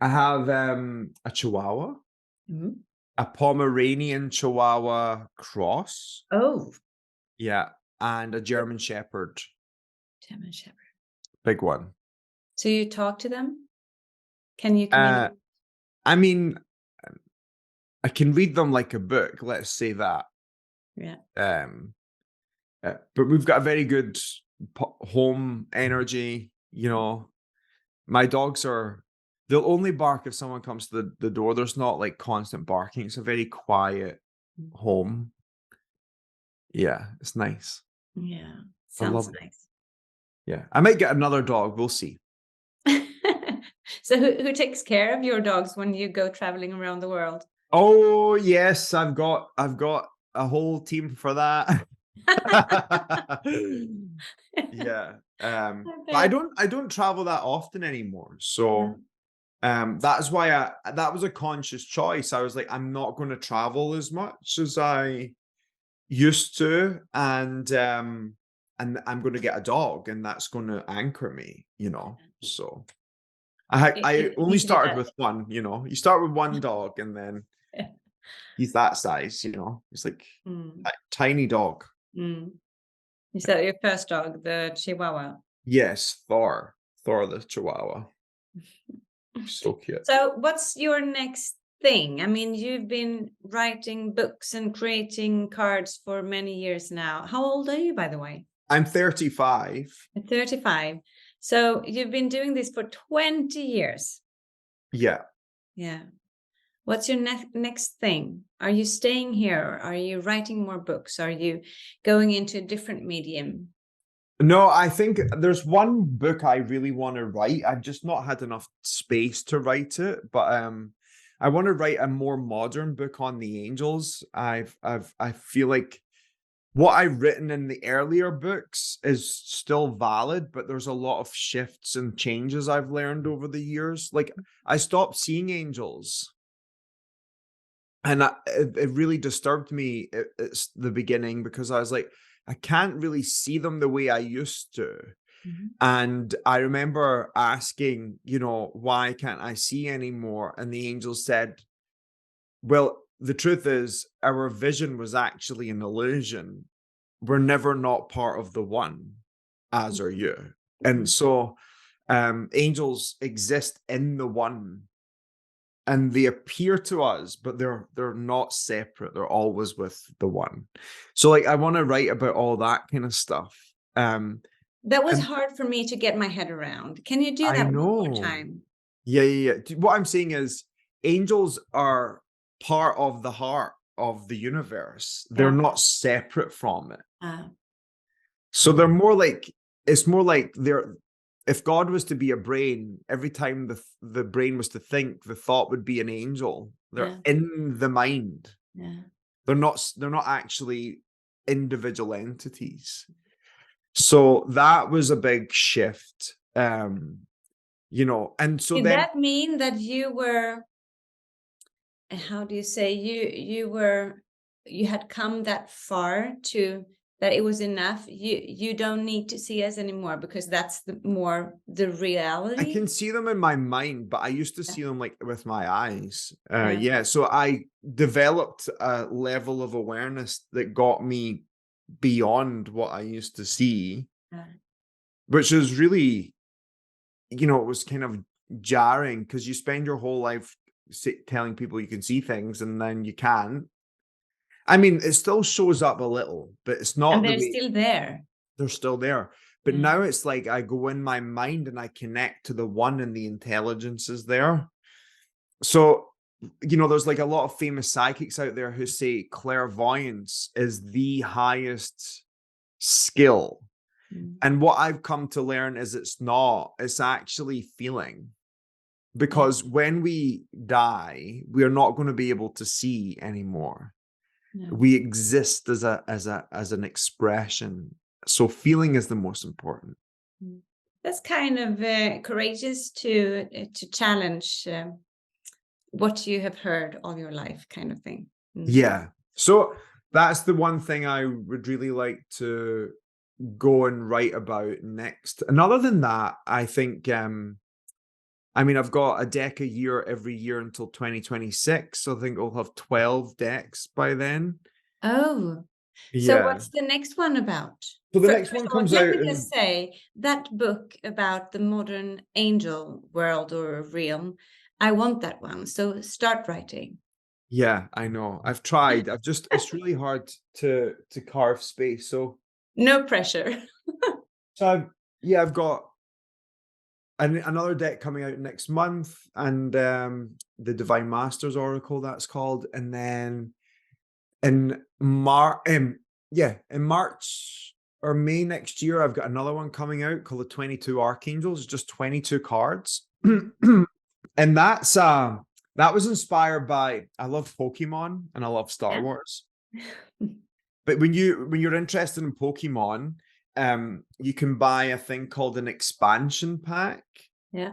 I have a Chihuahua, Mhm. a Pomeranian Chihuahua cross. Oh, Yeah, and a German Shepherd, German Shepherd. big one. So you talk to them? Can you Uh, communicate? I mean, I can read them like a book, let's say that. Yeah. But we've got a very good home energy, My dogs they'll only bark if someone comes to the door. There's not like constant barking. It's a very quiet home. Yeah, it's nice. Yeah. I Sounds love it. nice. Yeah, I might get another dog. We'll see. So who takes care of your dogs when you go traveling around the world? Oh yes, I've got a whole team for that. Yeah. But I Okay. don't travel that often anymore. Yeah. So that's why that was a conscious choice. I was like, I'm not going to travel as much as I used to, and I'm going to get a dog, and that's going to anchor me, So I It only usually started does. with one. You start with one dog, and then he's that size. It's like Mm, a tiny dog. mm. Is that your first dog, the Chihuahua? Yes, Thor the Chihuahua. So cute. So what's your next thing? I mean, you've been writing books and creating cards for many years now. How old are you, by the way? I'm 35. At 35. So you've been doing this for 20 years. Yeah. Yeah. What's your next thing? Are you staying here? Are you writing more books? Are you going into a different medium? No, I think there's one book I really want to write. I've just not had enough space to write it, but I want to write a more modern book on the angels. I feel like what I've written in the earlier books is still valid, but there's a lot of shifts and changes I've learned over the years. Like I stopped seeing angels, and it really disturbed me at the beginning, because I was like, I can't really see them the way I used to. Mhm. And I remember asking, why can't I see anymore? And the angel said, well, the truth is our vision was actually an illusion. We're never not part of the one, as are you. And so angels exist in the one, and they appear to us, but they're not separate. They're always with the one. So like I want to write about all that kind of stuff. That was And hard for me to get my head around. Can you do I that one more know. time? Yeah. What I'm saying is angels are part of the heart of the universe. They're Yeah. not separate from it. Uh, So they're more like, it's more like if God was to be a brain, every time the brain was to think, the thought would be an angel. They're yeah. in the mind. Yeah. They're not actually individual entities. So that was a big shift. And so Did then that mean that you were, how do you say, you had come that far to that it was enough? You don't need to see us anymore because that's the I reality? can see them in my mind, but I used to Yeah. see them like with my eyes. Yeah. Yeah. So I developed a level of awareness that got me beyond what I used to see, Yeah. which is really, it was kind of jarring, because you spend your whole life telling people you can see things and then you can't. I mean, it still shows up a little, but it's And not the they're way. still there. They're still there. But Yeah. now it's like I go in my mind and I connect to the one, and the intelligence is there. So, there's like a lot of famous psychics out there who say clairvoyance is the highest skill. And what I've come to learn is it's actually feeling. Because when we die, we are not going to be able to see anymore. No. We exist as an expression. So feeling is the most important. That's kind of courageous to challenge what you have heard all your life, kind of thing. Yeah. So that's the one thing I would really like to go and write about next. And other than that, I think, I've got a deck a year every year until 2026. So I think I'll have 12 decks by then. Oh, so Yeah. what's the next one about? So the next one comes out. Let me just say that book about the modern angel world or realm. I want that one. So start writing. Yeah, I know. I've tried. It's really hard to carve space. So no pressure. I've got another deck coming out next month, and the Divine Masters Oracle, that's called. And then in March or May next year, I've got another one coming out called the 22 Archangels, just 22 cards. And that was inspired by, I love Pokemon and I love Star Wars. But when you're interested in Pokemon, you can buy a thing called an expansion pack. Yeah.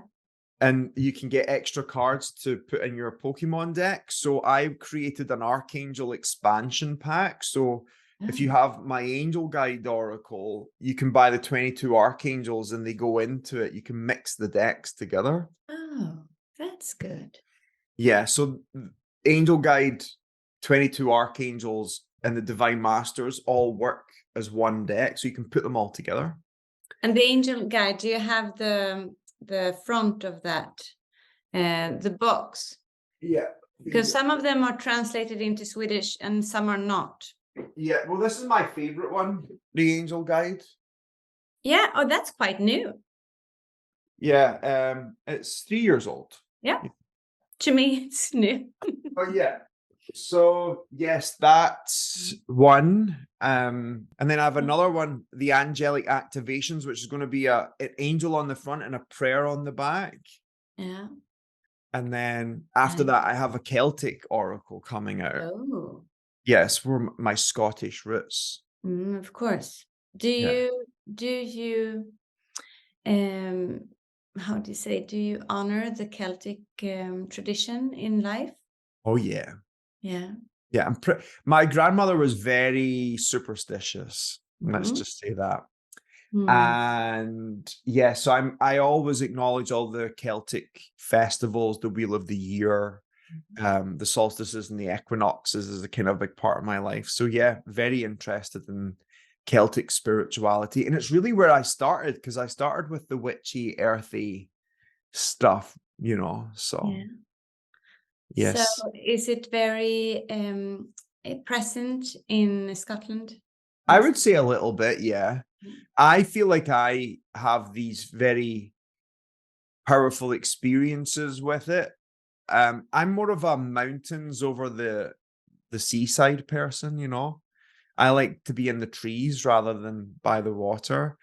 And you can get extra cards to put in your Pokemon deck. So I've created an Archangel expansion pack. So if you have my Angel Guide Oracle, you can buy the 22 Archangels and they go into it. You can mix the decks together. Oh, that's good. Yeah. So Angel Guide, 22 Archangels, and the Divine Masters all work as one deck. So you can put them all together. And the Angel Guide, do you have the front of that, the box? Yeah. Because some of them are translated into Swedish and some are not. Yeah, well, this is my favorite one, the Angel Guide. Yeah, oh, that's quite new. Yeah, it's 3 years old. Yeah, to me, it's new. Oh, yeah. So, yes, that's one. And then I have another one, the Angelic Activations, which is going to be an angel on the front and a prayer on the back. Yeah. And then after that, I have a Celtic Oracle coming out. Oh. Yes, for my Scottish roots. Of course. Do you how do you say, do you honor the Celtic tradition in life? Oh, yeah. Yeah. Yeah, my grandmother was very superstitious. Let's just say that. And yeah, so I always acknowledge all the Celtic festivals, the Wheel of the Year, the solstices and the equinoxes is a kind of big part of my life. So yeah, very interested in Celtic spirituality. And it's really where I started, because I started with the witchy, earthy stuff, so Yeah. yes. So is it very present in Scotland? I would say a little bit, yeah. I feel like I have these very powerful experiences with it. I'm more of a mountains over the seaside person, I like to be in the trees rather than by the water.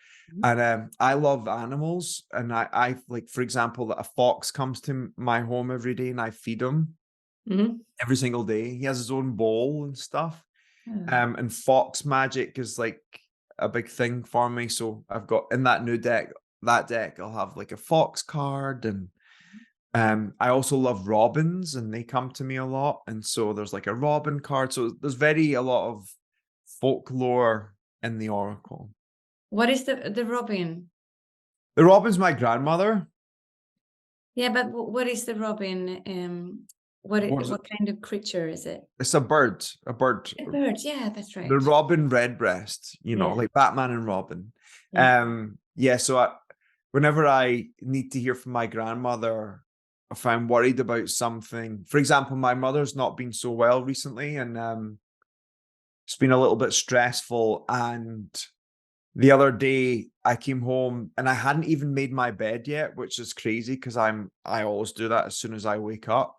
And I love animals. And I like, for example, that a fox comes to my home every day and I feed him every single day. He has his own bowl and stuff. And fox magic is like a big thing for me. So I've got in that new deck, I'll have like a fox card. And I also love robins and they come to me a lot. And so there's like a robin card. So there's a lot of folklore in the oracle. What is the robin? The robin's my grandmother. Yeah, but what is the robin? What kind of creature is it? It's a bird. A bird, yeah, that's right. The robin redbreast, like Batman and Robin. So whenever I need to hear from my grandmother, if I'm worried about something, for example, my mother's not been so well recently, and it's been a little bit stressful. And the other day I came home and I hadn't even made my bed yet, which is crazy because I always do that as soon as I wake up.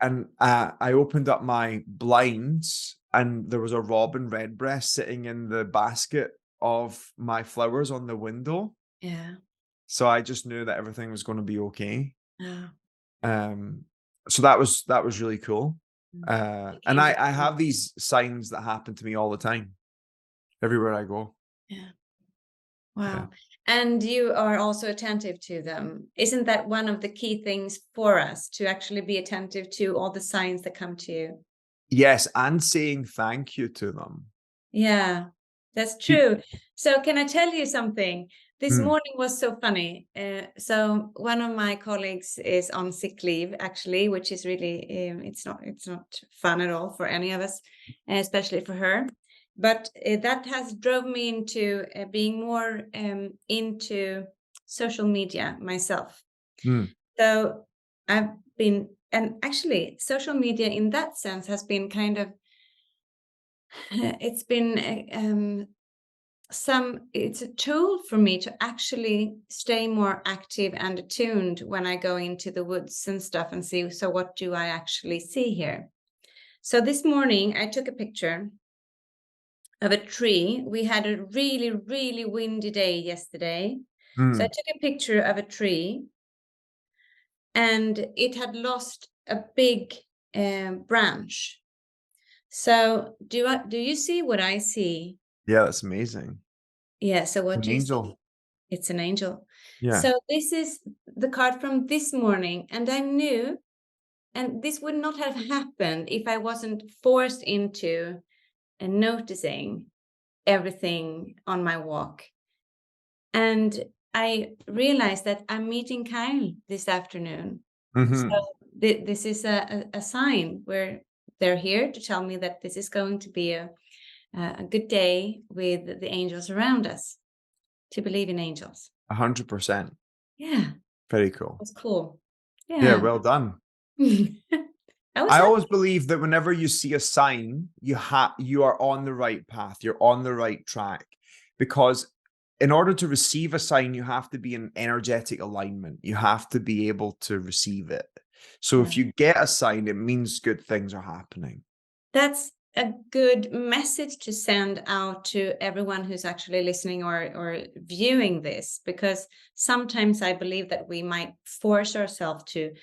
And I opened up my blinds and there was a robin redbreast sitting in the basket of my flowers on the window. Yeah. So I just knew that everything was going to be okay. Yeah. So that was really cool. And Angel. I have these signs that happen to me all the time, everywhere I go. Yeah. Yeah. Wow. And you are also attentive to them. Isn't that one of the key things for us, to actually be attentive to all the signs that come to you? Yes, and saying thank you to them. Yeah, that's Peop true. So can I tell you something? This Mm, morning was so funny. So one of my colleagues is on sick leave, actually, which is really it's not fun at all for any of us, especially for her. But that has drove me into being more into social media myself. mm. So I've been, and actually, social media in that sense has been kind of it's been it's a tool for me to actually stay more active and attuned when I go into the woods and stuff and see, so what do I actually see here? So this morning I took a picture of a tree. We had a really, really windy day yesterday. So I Mm. took a picture of a tree, and it had lost a big branch. So do you see what I see? Yeah, that's amazing. Yeah, so what An do you see? angel. It's an angel. Yeah. So this is the card from this morning, and I knew, and this would not have happened if I wasn't forced into noticing everything on my walk. And I realized that I'm meeting Kyle this afternoon. So Mhm. this is a sign where they're here to tell me that this is going to be a good day with the angels around us, to believe in angels. 100%. Yeah, Very cool. that's cool. Yeah, Yeah. well done. I was I happy. always believe that whenever you see a sign, you are on the right path. You're on the right track, because in order to receive a sign, you have to be in energetic alignment. You have to be able to receive it. So Yeah. if you get a sign, it means good things are happening. That's a good message to send out to everyone who's actually listening or viewing this, because sometimes I believe that we might force ourselves to,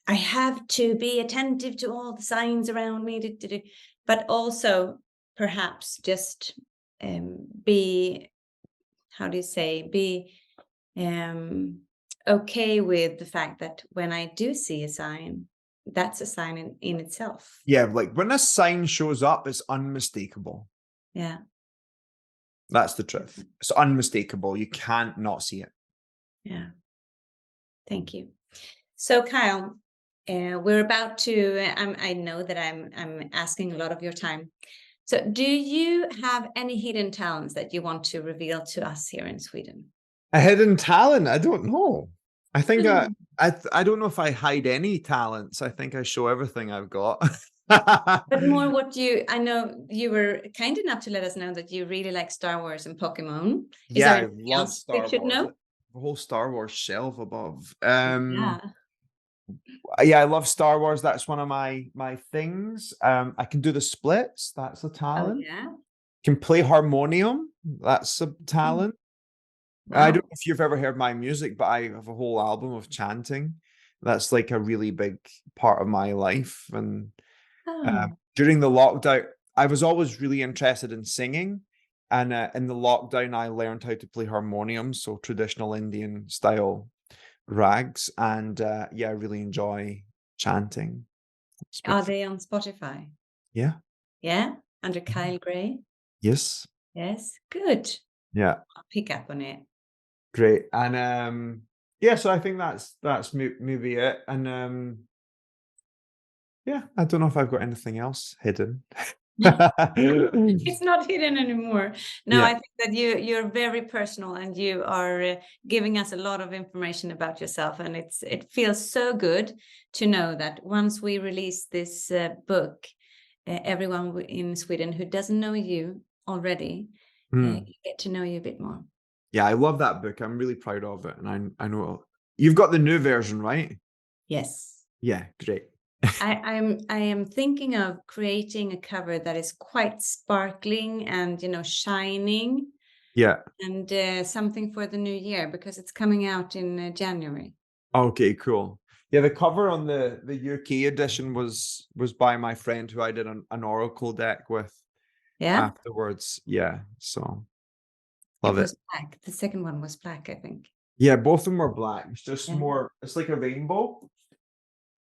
I have to be attentive to all the signs around me, but also perhaps just be, how do you say, be okay with the fact that when I do see a sign, that's a sign in itself. Yeah, like when a sign shows up, it's unmistakable. Yeah. That's the truth. It's unmistakable. You can't not see it. Yeah. Thank you. So, Kyle, we're about to. I know that I'm asking a lot of your time. So, do you have any hidden talents that you want to reveal to us here in Sweden? A hidden talent? I don't know. I think Hmm. I don't know if I hide any talents. I think I show everything I've got. But more what you, I know you were kind enough to let us know that you really like Star Wars and Pokemon. Is Yeah, there I anything love else we Star should Wars. know? The whole Star Wars shelf above. Yeah. Yeah, I love Star Wars. That's one of my things. I can do the splits. That's a Oh, talent. yeah. Can play harmonium. That's a Mm. talent. I don't Wow. know if you've ever heard my music, but I have a whole album of chanting. That's like a really big part of my life. And Oh, during the lockdown, I was always really interested in singing. And in the lockdown, I learned how to play harmonium, so traditional Indian style rags. And yeah, I really enjoy chanting. It's a big are thing. they on Spotify? Yeah. Yeah, under Mhm. Kyle Gray. Yes. Yes, good. Yeah. I'll pick up on it. Great. And yeah, so I think that's maybe it. And yeah, I don't know if I've got anything else hidden. It's not hidden anymore. No, I Yeah. think that you're very personal, and you are giving us a lot of information about yourself, and it feels so good to know that once we release this book, everyone in Sweden who doesn't know you already Mm. get to know you a bit more. Yeah, I love that book. I'm really proud of it. And I know you've got the new version, right? Yes. Yeah, great. I am thinking of creating a cover that is quite sparkling and, shining. Yeah. and something for the new year because it's coming out in January. Okay, cool. Yeah, the cover on the UK edition was by my friend who I did an oracle deck with Yeah, afterwards. Yeah, so it love it. was black. The second one was black, I think. Yeah, both of them were black. It's just Yeah. more, it's like a rainbow.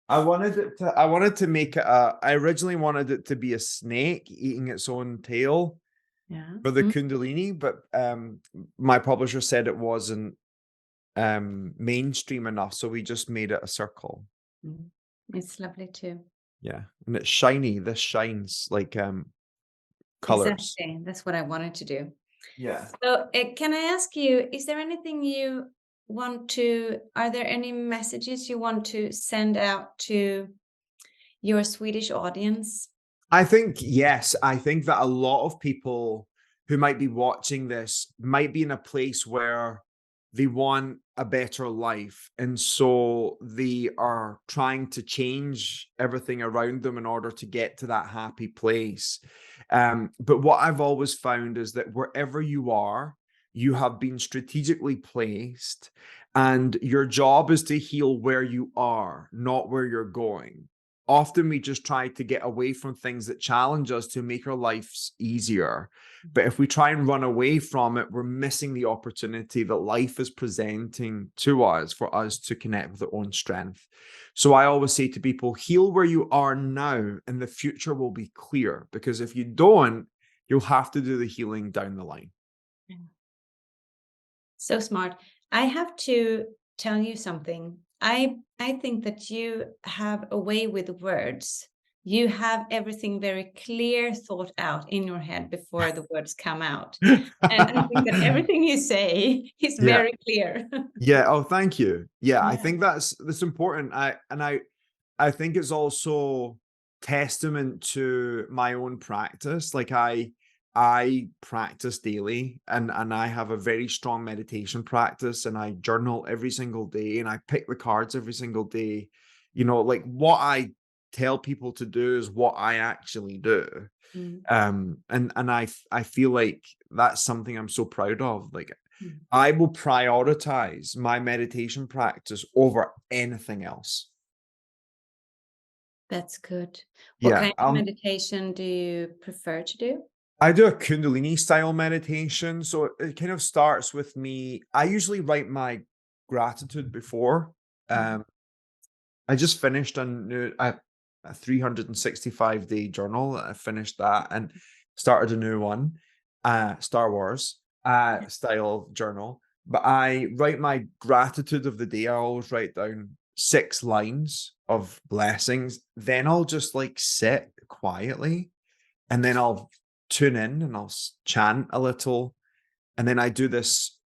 I wanted to make it I originally wanted it to be a snake eating its own tail Yeah. for the Kundalini, but my publisher said it wasn't mainstream enough, so we just made it a circle. Mm. It's lovely too. Yeah, and it's shiny. This shines like colors. Exactly. That's what I wanted to do. Yeah. So, can I ask you, is there anything you are there any messages you want to send out to your Swedish audience? I think, yes, I think that a lot of people who might be watching this might be in a place where they want a better life. And so they are trying to change everything around them in order to get to that happy place. But what I've always found is that wherever you are, you have been strategically placed, and your job is to heal where you are, not where you're going. Often we just try to get away from things that challenge us to make our lives easier. But if we try and run away from it, we're missing the opportunity that life is presenting to us for us to connect with our own strength. So I always say to people, heal where you are now, and the future will be clear. Because if you don't, you'll have to do the healing down the line. Yeah. So smart. I have to tell you something. I think that you have a way with words. You have everything very clear, thought out in your head before the words come out. And I think that everything you say is Yeah. very clear. Yeah. Oh, thank you. Yeah, I Yeah. think that's important. I think it's also testament to my own practice. Like I practice daily, and I have a very strong meditation practice, and I journal every single day, and I pick the cards every single day. You know, like what I tell people to do is what I actually do. Mm, And I feel like that's something I'm so proud of. Like mm. I will prioritize my meditation practice over anything else. That's good. What Yeah, kind of meditation do you prefer to do? I do a Kundalini style meditation. So it kind of starts with me. I usually write my gratitude before. Um, I just finished a 365-day journal. I finished that and started a new one, Star Wars style journal. But I write my gratitude of the day. I always write down 6 lines of blessings. Then I'll just like sit quietly, and then I'll tune in and I'll chant a little. And then I do this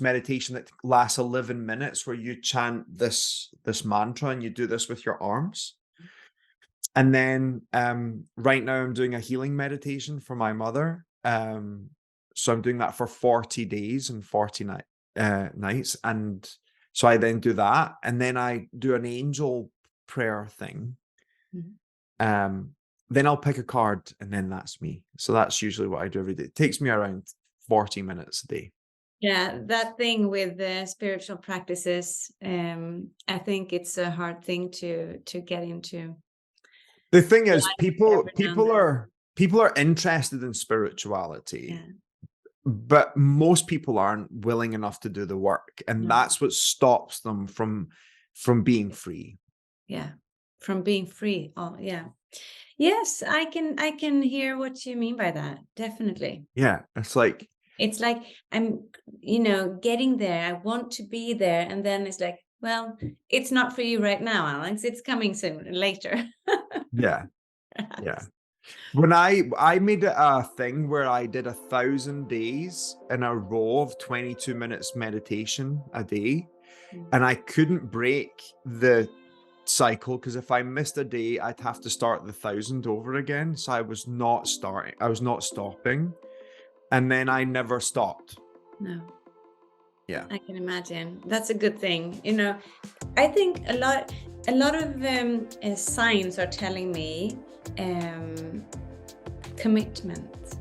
meditation that lasts 11 minutes where you chant this mantra, and you do this with your arms. And then right now I'm doing a healing meditation for my mother. So I'm doing that for 40 days and 40 nights. And so I then do that, and then I do an angel prayer thing. Mhm. Then I'll pick a card, and then that's me. So that's usually what I do every day. It takes me around 40 minutes a day. Yeah, that thing with the spiritual practices, I think it's a hard thing to get into. The thing is, Every now and then. people are interested in spirituality, Yeah, but most people aren't willing enough to do the work, and no, that's what stops them from being free. yeah, from being free. Oh, yeah. Yes, I can hear what you mean by that. Definitely. Yeah, it's like, It's like I'm, getting there. I want to be there, and then it's like, well, it's not for you right now, Alex. It's coming soon, later. yeah, yeah. When I made it a thing where I did 1,000 days in a row of 22 minutes meditation a day, and I couldn't break the cycle, because if I missed a day, I'd have to start the 1,000 over again. So I was not stopping, and then I never stopped. No. Yeah. I can imagine. That's a good thing. I think a lot of signs are telling me commitment.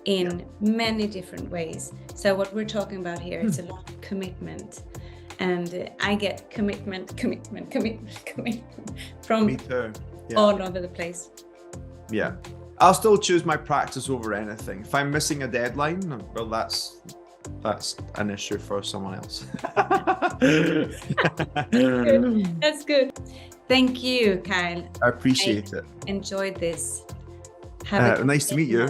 in many different ways. So what we're talking about here is a lot of commitment. And I get commitment from Me too. Yeah. all over the place. Yeah. I'll still choose my practice over anything. If I'm missing a deadline, well, that's an issue for someone else. Good. That's good. Thank you, Kyle. I appreciate it. Enjoyed this. Nice to meet you.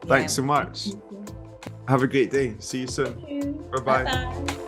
Thanks so much. Thank you. Have a great day. See you soon. Thank you. Bye-bye. Bye-bye.